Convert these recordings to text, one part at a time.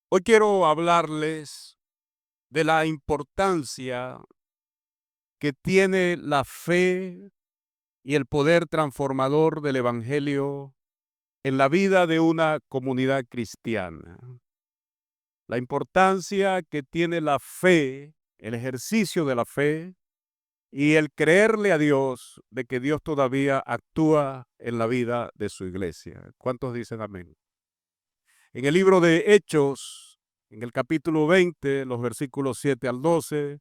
Hoy quiero hablarles de la importancia que tiene la fe y el poder transformador del Evangelio en la vida de una comunidad cristiana. La importancia que tiene la fe, el ejercicio de la fe y el creerle a Dios de que Dios todavía actúa en la vida de su iglesia. ¿Cuántos dicen amén? En el libro de Hechos, en el capítulo 20, los versículos 7 al 12,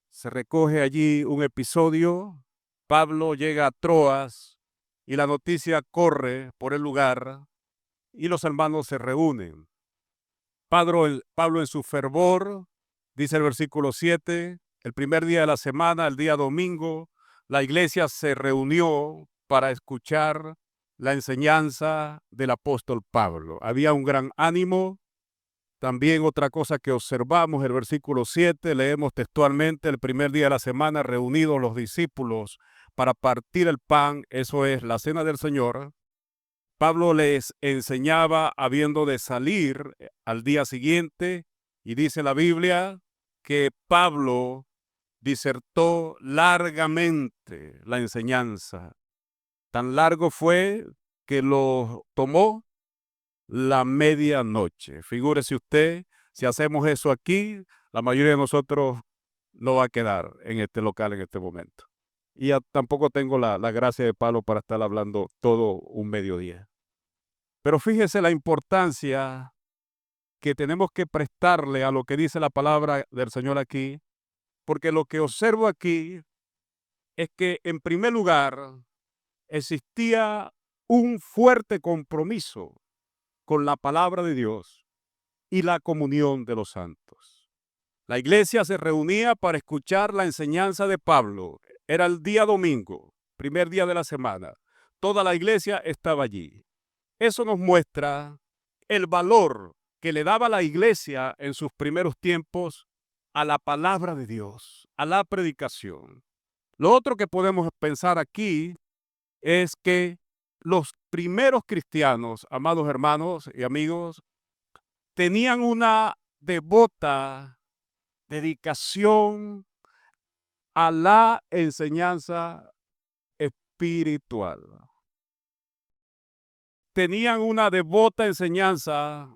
se recoge allí un episodio. Pablo llega a Troas y la noticia corre por el lugar y los hermanos se reúnen. Pablo en su fervor, dice el versículo 7, el primer día de la semana, el día domingo, la iglesia se reunió para escuchar la enseñanza del apóstol Pablo. Había un gran ánimo. También otra cosa que observamos, el versículo 7, leemos textualmente: el primer día de la semana reunidos los discípulos para partir el pan, eso es la cena del Señor. Pablo les enseñaba habiendo de salir al día siguiente, y dice la Biblia que Pablo disertó largamente la enseñanza. Tan largo fue que lo tomó la medianoche. Figúrese usted, si hacemos eso aquí, la mayoría de nosotros no va a quedar en este local en este momento. Y tampoco tengo la gracia de Pablo para estar hablando todo un mediodía. Pero fíjese la importancia que tenemos que prestarle a lo que dice la palabra del Señor aquí, porque lo que observo aquí es que, en primer lugar, existía un fuerte compromiso con la palabra de Dios y la comunión de los santos. La iglesia se reunía para escuchar la enseñanza de Pablo. Era el día domingo, primer día de la semana. Toda la iglesia estaba allí. Eso nos muestra el valor que le daba la iglesia en sus primeros tiempos a la palabra de Dios, a la predicación. Lo otro que podemos pensar aquí es que los primeros cristianos, amados hermanos y amigos, tenían una devota dedicación a la enseñanza espiritual. Tenían una devota enseñanza,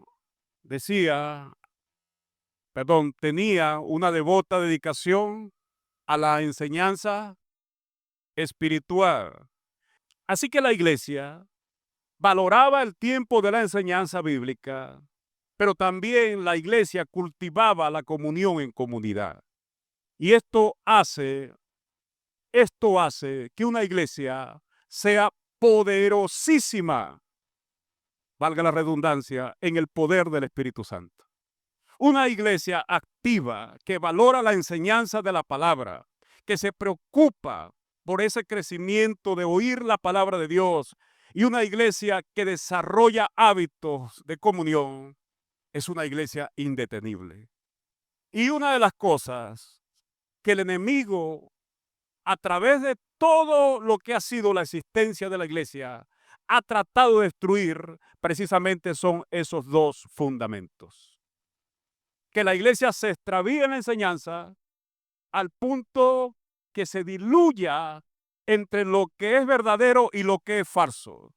tenía una devota dedicación a la enseñanza espiritual. Así que la iglesia valoraba el tiempo de la enseñanza bíblica, pero también la iglesia cultivaba la comunión en comunidad. Y esto hace que una iglesia sea poderosísima, valga la redundancia, en el poder del Espíritu Santo. Una iglesia activa que valora la enseñanza de la palabra, que se preocupa por ese crecimiento de oír la palabra de Dios, y una iglesia que desarrolla hábitos de comunión, es una iglesia indetenible. Y una de las cosas que el enemigo, a través de todo lo que ha sido la existencia de la iglesia, ha tratado de destruir, precisamente son esos dos fundamentos. Que la iglesia se extravíe en la enseñanza al punto que se diluya entre lo que es verdadero y lo que es falso.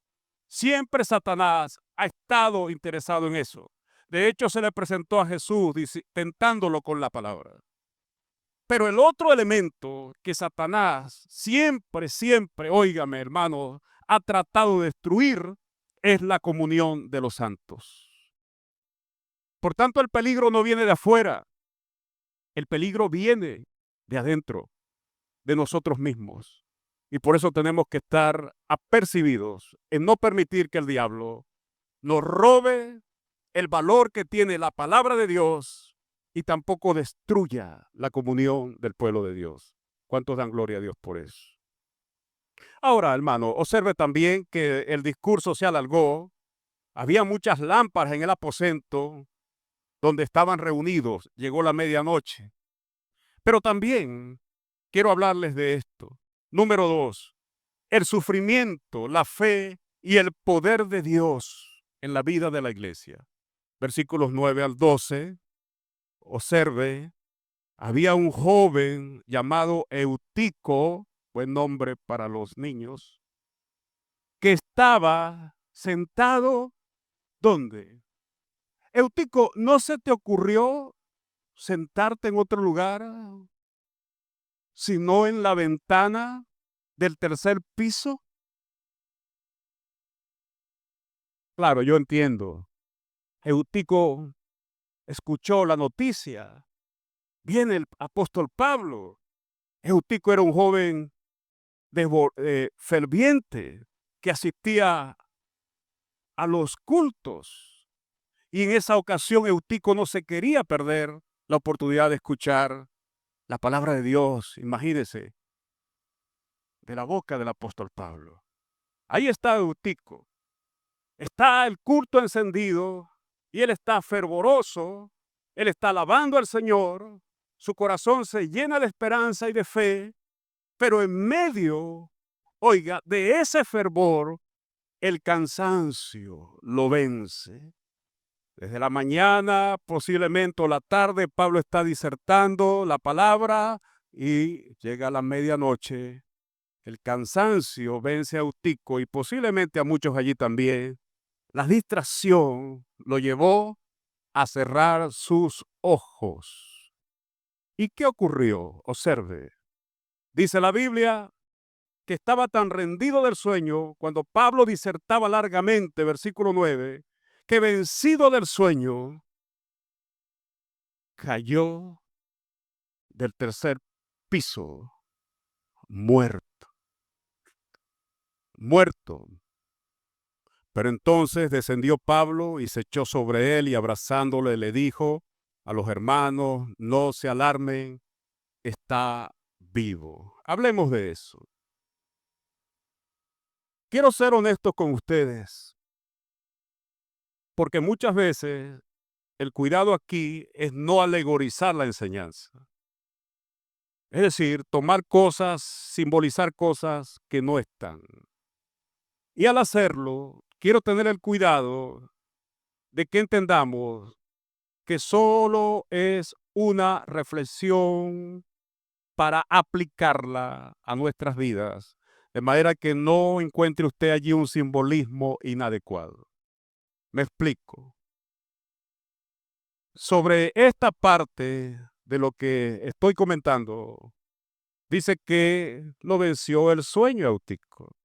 Siempre Satanás ha estado interesado en eso. De hecho, se le presentó a Jesús tentándolo con la palabra. Pero el otro elemento que Satanás siempre, óigame hermano, ha tratado de destruir es la comunión de los santos. Por tanto, el peligro no viene de afuera, el peligro viene de adentro, de nosotros mismos. Y por eso tenemos que estar apercibidos en no permitir que el diablo nos robe el valor que tiene la palabra de Dios y tampoco destruya la comunión del pueblo de Dios. ¿Cuántos dan gloria a Dios por eso? Ahora, hermano, observe también que el discurso se alargó. Había muchas lámparas en el aposento donde estaban reunidos. Llegó la medianoche. Pero también quiero hablarles de esto. Número 2, el sufrimiento, la fe y el poder de Dios en la vida de la iglesia. versículos 9 al 12, observe, había un joven llamado Eutico, buen nombre para los niños, que estaba sentado, ¿dónde? Eutico, ¿no se te ocurrió sentarte en otro lugar, sino en la ventana del tercer piso? Claro, yo entiendo. Eutico escuchó la noticia. Viene el apóstol Pablo. Eutico era un joven ferviente que asistía a los cultos. Y en esa ocasión Eutico no se quería perder la oportunidad de escuchar la palabra de Dios, imagínese, de la boca del apóstol Pablo. Ahí está Eutico. Está el culto encendido y él está fervoroso, él está alabando al Señor, su corazón se llena de esperanza y de fe, pero en medio, oiga, de ese fervor, el cansancio lo vence. Desde la mañana, posiblemente o la tarde, Pablo está disertando la palabra y llega a la medianoche. El cansancio vence a Eutico y posiblemente a muchos allí también. La distracción lo llevó a cerrar sus ojos. ¿Y qué ocurrió? Observe. Dice la Biblia que estaba tan rendido del sueño cuando Pablo disertaba largamente, versículo 9, que vencido del sueño, cayó del tercer piso, muerto, muerto. Pero entonces descendió Pablo y se echó sobre él y abrazándole le dijo a los hermanos, no se alarmen, está vivo. Hablemos de eso. Quiero ser honesto con ustedes, porque muchas veces el cuidado aquí es no alegorizar la enseñanza. Es decir, tomar cosas, simbolizar cosas que no están. Y al hacerlo, quiero tener el cuidado de que entendamos que solo es una reflexión para aplicarla a nuestras vidas, de manera que no encuentre usted allí un simbolismo inadecuado. Me explico. Sobre esta parte de lo que estoy comentando, dice que lo venció el sueño Eutico.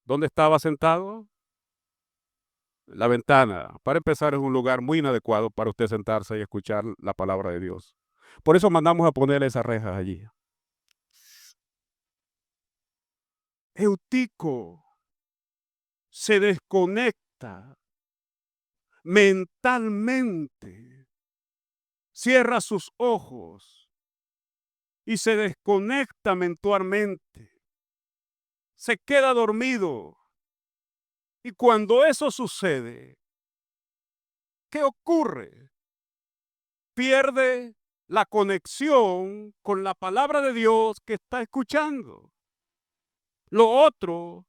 ¿Dónde estaba sentado? La ventana. Para empezar, es un lugar muy inadecuado para usted sentarse y escuchar la palabra de Dios. Por eso mandamos a poner esas rejas allí. Eutico se desconecta mentalmente, cierra sus ojos y se desconecta mentalmente, se queda dormido. Y cuando eso sucede, ¿qué ocurre? Pierde la conexión con la palabra de Dios que está escuchando. Lo otro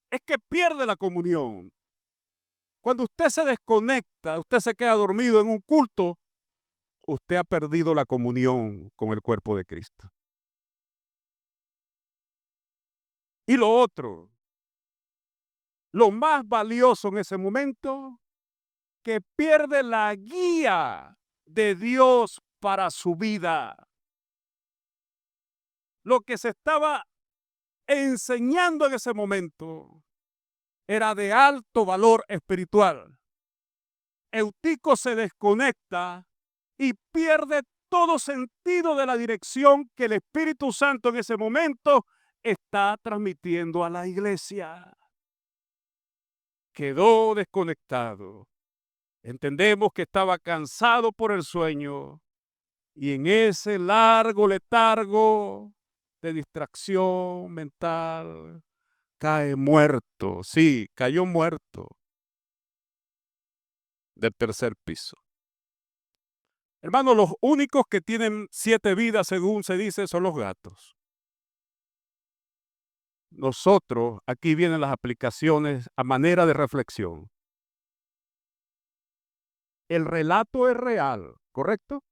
es que pierde la comunión. Cuando usted se desconecta, usted se queda dormido en un culto, usted ha perdido la comunión con el cuerpo de Cristo. Y lo otro, lo más valioso en ese momento, que pierde la guía de Dios para su vida. Lo que se estaba enseñando en ese momento era de alto valor espiritual. Eutico se desconecta y pierde todo sentido de la dirección que el Espíritu Santo en ese momento está transmitiendo a la iglesia. Quedó desconectado. Entendemos que estaba cansado por el sueño y en ese largo letargo de distracción mental cae muerto. Sí, cayó muerto del tercer piso. Hermanos, los únicos que tienen 7 vidas, según se dice, son los gatos. Nosotros, aquí vienen las aplicaciones a manera de reflexión. El relato es real, ¿correcto?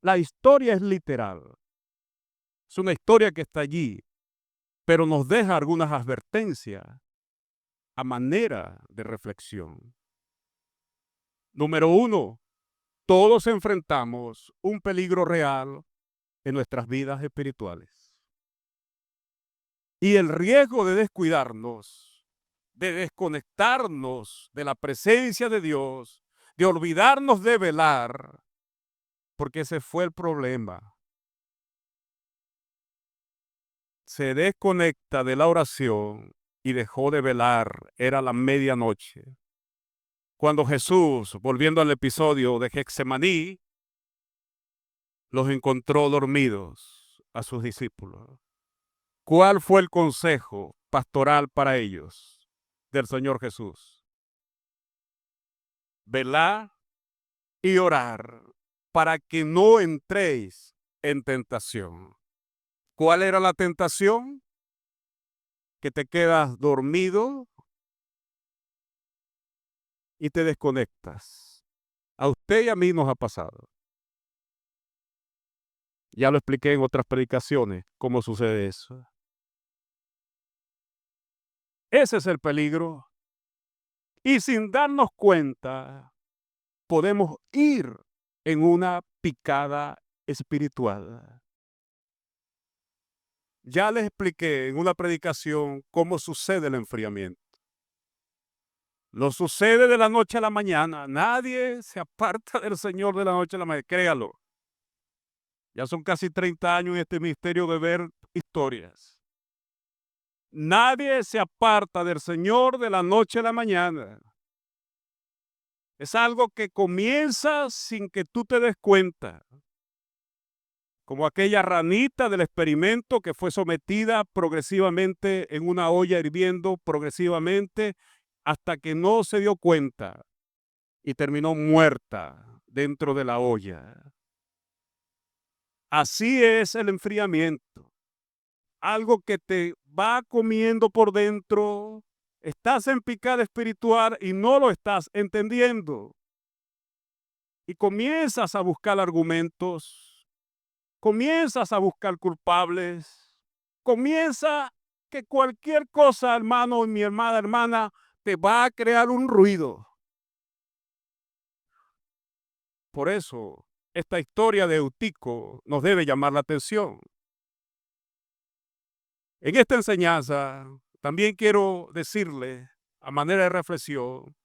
La historia es literal. Es una historia que está allí, pero nos deja algunas advertencias a manera de reflexión. Número uno, todos enfrentamos un peligro real en nuestras vidas espirituales. Y el riesgo de descuidarnos, de desconectarnos de la presencia de Dios, de olvidarnos de velar, porque ese fue el problema. Se desconecta de la oración y dejó de velar. Era la medianoche. Cuando Jesús, volviendo al episodio de Getsemaní, los encontró dormidos a sus discípulos. ¿Cuál fue el consejo pastoral para ellos del Señor Jesús? Velar y orar para que no entréis en tentación. ¿Cuál era la tentación? Que te quedas dormido y te desconectas. A usted y a mí nos ha pasado. Ya lo expliqué en otras predicaciones cómo sucede eso. Ese es el peligro. Y sin darnos cuenta, podemos ir en una picada espiritual. Ya les expliqué en una predicación cómo sucede el enfriamiento. No sucede de la noche a la mañana. Nadie se aparta del Señor de la noche a la mañana. Créalo. Ya son casi 30 años en este ministerio de ver historias. Nadie se aparta del Señor de la noche a la mañana. Es algo que comienza sin que tú te des cuenta. Como aquella ranita del experimento que fue sometida progresivamente en una olla hirviendo progresivamente hasta que no se dio cuenta y terminó muerta dentro de la olla. Así es el enfriamiento. Algo que te va comiendo por dentro. Estás en picada espiritual y no lo estás entendiendo. Y comienzas a buscar argumentos, comienzas a buscar culpables, comienza que cualquier cosa, hermano y mi hermana, te va a crear un ruido. Por eso, esta historia de Eutico nos debe llamar la atención. En esta enseñanza, también quiero decirle, a manera de reflexión,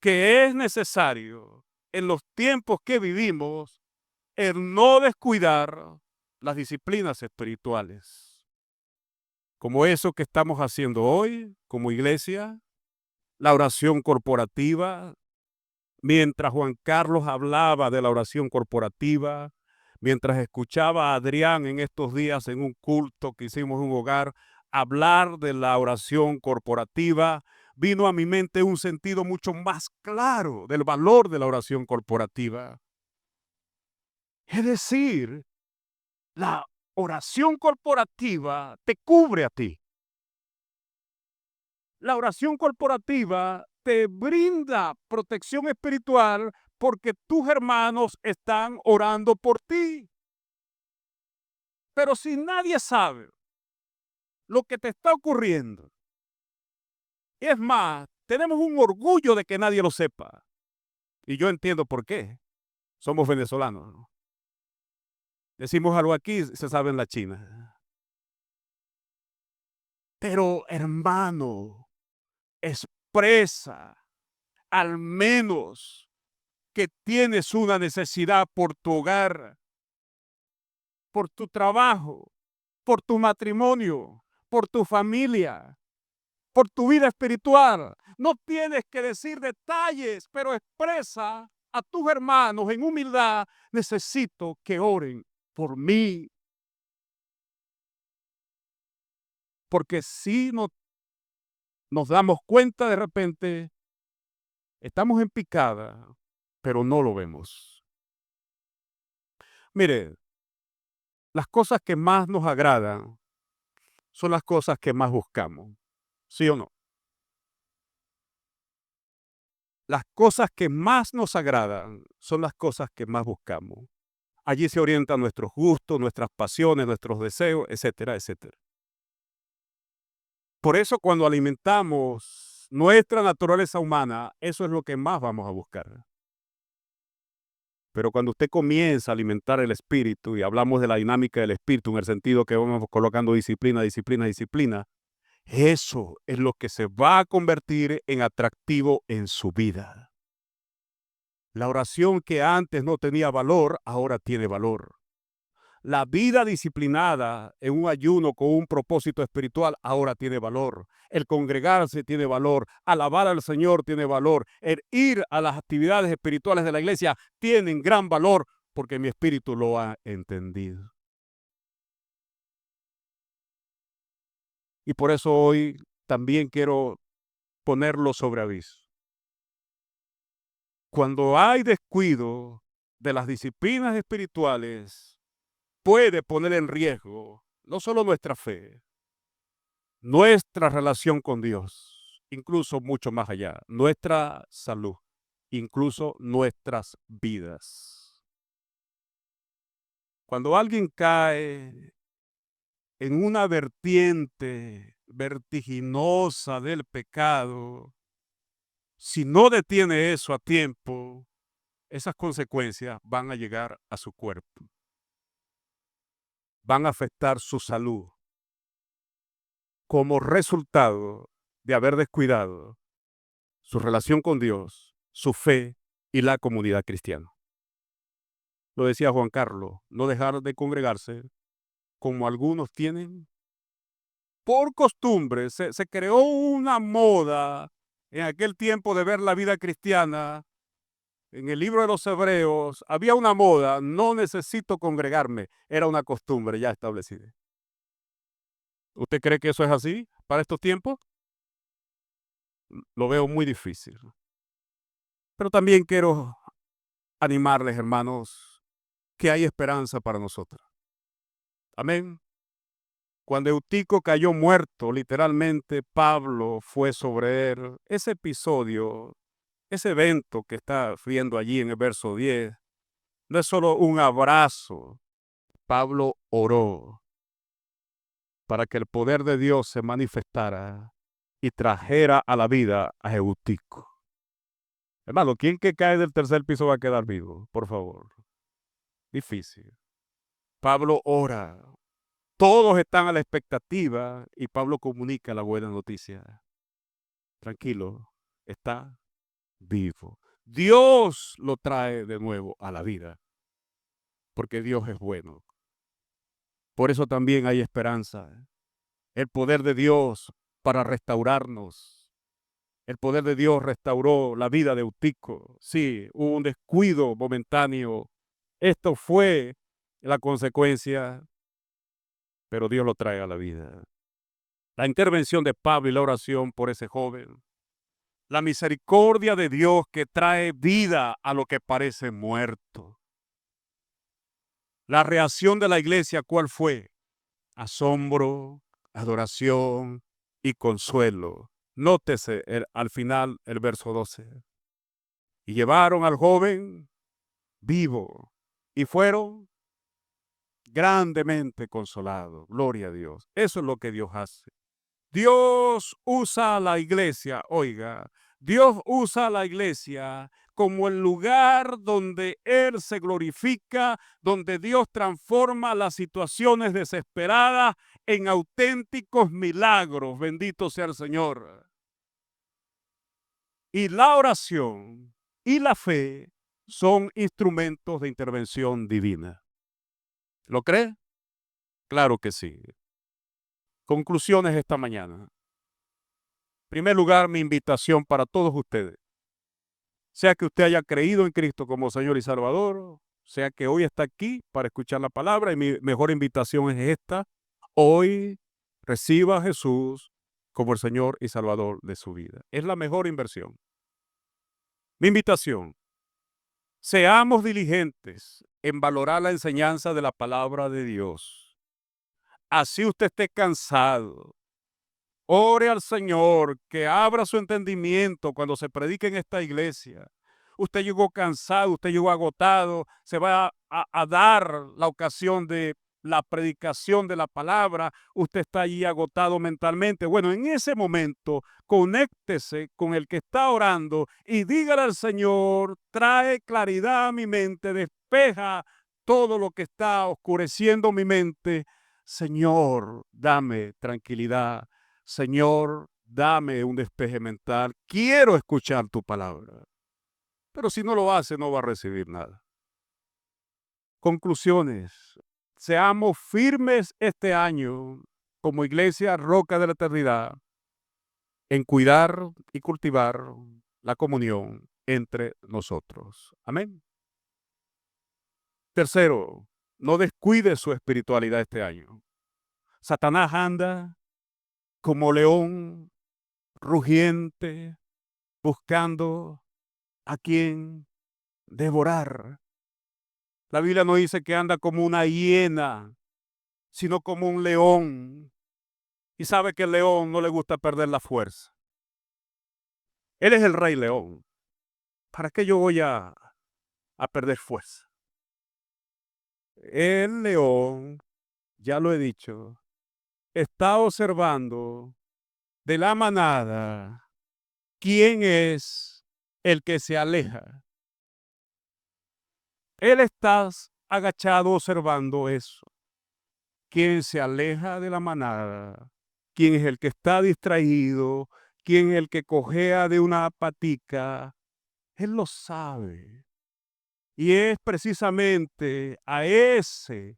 que es necesario en los tiempos que vivimos el no descuidar las disciplinas espirituales, como eso que estamos haciendo hoy como iglesia, la oración corporativa. Mientras Juan Carlos hablaba de la oración corporativa, mientras escuchaba a Adrián en estos días en un culto que hicimos en un hogar, hablar de la oración corporativa, vino a mi mente un sentido mucho más claro del valor de la oración corporativa. Es decir, la oración corporativa te cubre a ti. La oración corporativa te brinda protección espiritual porque tus hermanos están orando por ti. Pero si nadie sabe lo que te está ocurriendo, es más, tenemos un orgullo de que nadie lo sepa. Y yo entiendo por qué. Somos venezolanos, ¿no? Decimos algo aquí, se sabe en la China. Pero hermano, expresa al menos que tienes una necesidad por tu hogar, por tu trabajo, por tu matrimonio, por tu familia, por tu vida espiritual. No tienes que decir detalles, pero expresa a tus hermanos en humildad: necesito que oren por mí. Porque si no nos damos cuenta de repente, estamos en picada, pero no lo vemos. Mire, las cosas que más nos agradan son las cosas que más buscamos, ¿sí o no? las cosas que más nos agradan son las cosas que más buscamos. Allí se orientan nuestros gustos, nuestras pasiones, nuestros deseos, etcétera, etcétera. Por eso cuando alimentamos nuestra naturaleza humana, eso es lo que más vamos a buscar. Pero cuando usted comienza a alimentar el espíritu, y hablamos de la dinámica del espíritu en el sentido que vamos colocando disciplina, disciplina, disciplina, eso es lo que se va a convertir en atractivo en su vida. La oración que antes no tenía valor, ahora tiene valor. La vida disciplinada en un ayuno con un propósito espiritual ahora tiene valor. El congregarse tiene valor. Alabar al Señor tiene valor. El ir a las actividades espirituales de la iglesia tienen gran valor porque mi espíritu lo ha entendido. Y por eso hoy también quiero ponerlo sobre aviso. Cuando hay descuido de las disciplinas espirituales, puede poner en riesgo no solo nuestra fe, nuestra relación con Dios, incluso mucho más allá, nuestra salud, incluso nuestras vidas. Cuando alguien cae en una vertiente vertiginosa del pecado, si no detiene eso a tiempo, esas consecuencias van a llegar a su cuerpo, van a afectar su salud como resultado de haber descuidado su relación con Dios, su fe y la comunidad cristiana. Lo decía Juan Carlos, no dejar de congregarse como algunos tienen por costumbre. Se creó una moda en aquel tiempo de ver la vida cristiana. En el libro de los Hebreos había una moda, no necesito congregarme, era una costumbre ya establecida. ¿Usted cree que eso es así para estos tiempos? Lo veo muy difícil. Pero también quiero animarles, hermanos, que hay esperanza para nosotros. Amén. Cuando Eutico cayó muerto, literalmente, Pablo fue sobre él. Ese episodio, ese evento que está viendo allí en el verso 10, no es solo un abrazo. Pablo oró para que el poder de Dios se manifestara y trajera a la vida a Eutico. Hermano, ¿quién que cae del tercer piso va a quedar vivo? Por favor. Difícil. Pablo ora. Todos están a la expectativa y Pablo comunica la buena noticia. Tranquilo, está vivo. Dios lo trae de nuevo a la vida, porque Dios es bueno. Por eso también hay esperanza. El poder de Dios para restaurarnos. El poder de Dios restauró la vida de Eutico. Sí, hubo un descuido momentáneo. Esto fue la consecuencia, pero Dios lo trae a la vida. La intervención de Pablo y la oración por ese joven. La misericordia de Dios que trae vida a lo que parece muerto. La reacción de la iglesia, ¿cuál fue? Asombro, adoración y consuelo. Nótese al final el verso 12. Y llevaron al joven vivo y fueron grandemente consolados. Gloria a Dios. Eso es lo que Dios hace. Dios usa a la iglesia, oiga, Dios usa a la iglesia como el lugar donde Él se glorifica, donde Dios transforma las situaciones desesperadas en auténticos milagros. Bendito sea el Señor. Y la oración y la fe son instrumentos de intervención divina. ¿Lo cree? Claro que sí. Conclusiones esta mañana. En primer lugar, mi invitación para todos ustedes. Sea que usted haya creído en Cristo como Señor y Salvador, sea que hoy está aquí para escuchar la palabra, y mi mejor invitación es esta: hoy reciba a Jesús como el Señor y Salvador de su vida. Es la mejor inversión. Mi invitación: seamos diligentes en valorar la enseñanza de la palabra de Dios. Así usted esté cansado, Ore al Señor que abra su entendimiento cuando se predique en esta iglesia. Usted llegó cansado, usted llegó agotado, se va a dar la ocasión de la predicación de la palabra, usted está allí agotado mentalmente. Bueno, en ese momento, conéctese con el que está orando y dígale al Señor, trae claridad a mi mente, despeja todo lo que está oscureciendo mi mente. Señor, dame tranquilidad. Señor, dame un despeje mental. Quiero escuchar tu palabra. Pero si no lo hace, no va a recibir nada. Conclusiones. Seamos firmes este año como Iglesia Roca de la Eternidad en cuidar y cultivar la comunión entre nosotros. Amén. Tercero, no descuide su espiritualidad este año. Satanás anda como león rugiente, buscando a quien devorar. La Biblia no dice que anda como una hiena, sino como un león. Y sabe que el león no le gusta perder la fuerza. Él es el rey león. ¿Para qué yo voy a perder fuerza? El león, ya lo he dicho, está observando de la manada quién es el que se aleja. Él está agachado observando eso. ¿Quién se aleja de la manada? ¿Quién es el que está distraído? ¿Quién es el que cojea de una patica? Él lo sabe. Y es precisamente a esa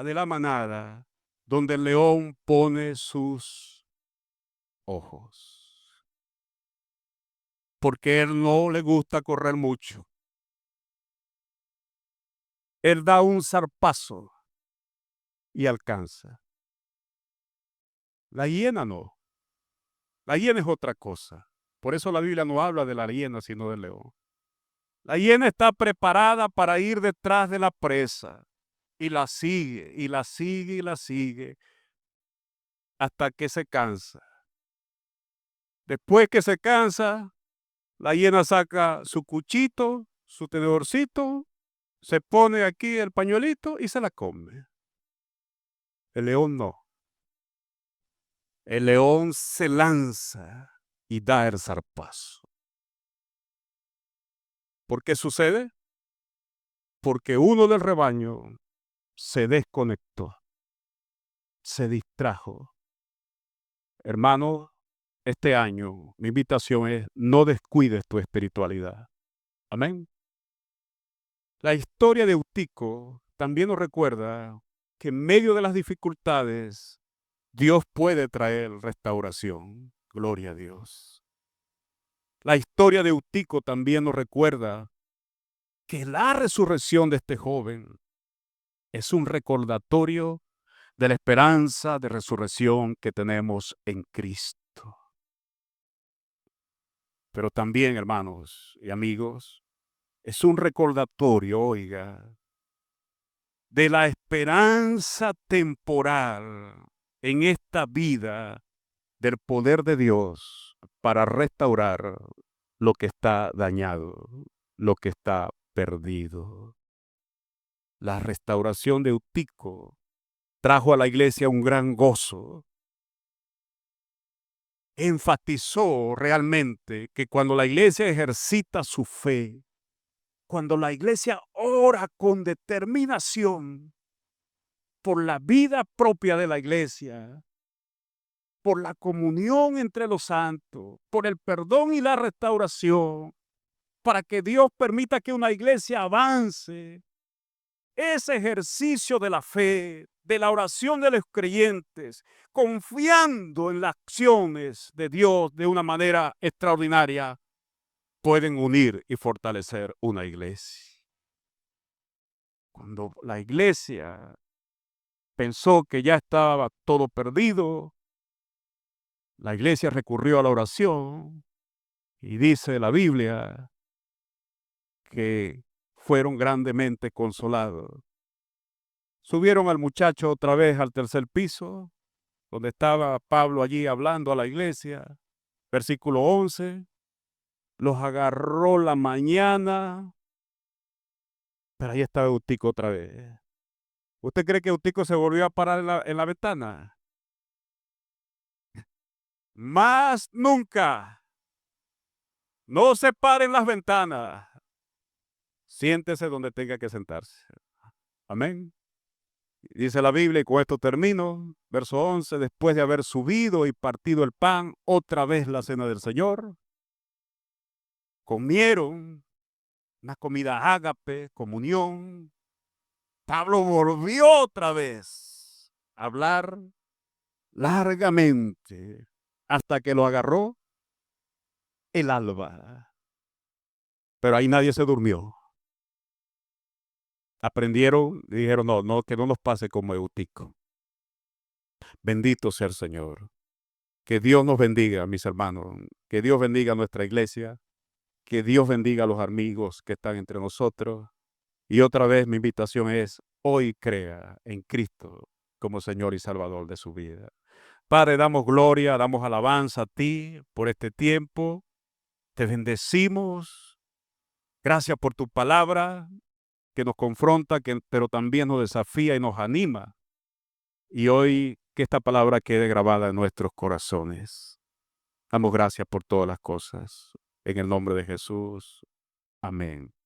de la manada, donde el león pone sus ojos. Porque él no le gusta correr mucho. Él da un zarpazo y alcanza. La hiena no. La hiena es otra cosa. Por eso la Biblia no habla de la hiena, sino del león. La hiena está preparada para ir detrás de la presa y la sigue, y la sigue, y la sigue, hasta que se cansa. Después que se cansa, la hiena saca su cuchito, su tenedorcito, se pone aquí el pañuelito y se la come. El león no. El león se lanza y da el zarpazo. ¿Por qué sucede? Porque uno del rebaño se desconectó, se distrajo. Hermano, este año mi invitación es no descuides tu espiritualidad. Amén. La historia de Eutico también nos recuerda que en medio de las dificultades Dios puede traer restauración. Gloria a Dios. La historia de Eutico también nos recuerda que la resurrección de este joven es un recordatorio de la esperanza de resurrección que tenemos en Cristo. Pero también, hermanos y amigos, es un recordatorio, oiga, de la esperanza temporal en esta vida del poder de Dios para restaurar lo que está dañado, lo que está perdido. La restauración de Eutico trajo a la iglesia un gran gozo. Enfatizó realmente que cuando la iglesia ejercita su fe, cuando la iglesia ora con determinación por la vida propia de la iglesia, por la comunión entre los santos, por el perdón y la restauración, para que Dios permita que una iglesia avance, ese ejercicio de la fe, de la oración de los creyentes, confiando en las acciones de Dios de una manera extraordinaria, pueden unir y fortalecer una iglesia. Cuando la iglesia pensó que ya estaba todo perdido, la iglesia recurrió a la oración y dice la Biblia que fueron grandemente consolados. Subieron al muchacho otra vez al tercer piso, donde estaba Pablo allí hablando a la iglesia. Versículo 11, los agarró la mañana, pero ahí estaba Eutico otra vez. ¿Usted cree que Eutico se volvió a parar en la ventana? Más nunca. No se paren las ventanas. Siéntese donde tenga que sentarse. Amén. Dice la Biblia, y con esto termino, verso 11, después de haber subido y partido el pan, otra vez la cena del Señor, comieron una comida ágape, comunión. Pablo volvió otra vez a hablar largamente hasta que lo agarró el alba. Pero ahí nadie se durmió. Aprendieron y dijeron, no, que no nos pase como Eutico. Bendito sea el Señor. Que Dios nos bendiga, mis hermanos. Que Dios bendiga a nuestra iglesia. Que Dios bendiga a los amigos que están entre nosotros. Y otra vez mi invitación es, hoy crea en Cristo como Señor y Salvador de su vida. Padre, damos gloria, damos alabanza a ti por este tiempo. Te bendecimos. Gracias por tu palabra que nos confronta, pero también nos desafía y nos anima. Y hoy que esta palabra quede grabada en nuestros corazones. Damos gracias por todas las cosas. En el nombre de Jesús. Amén.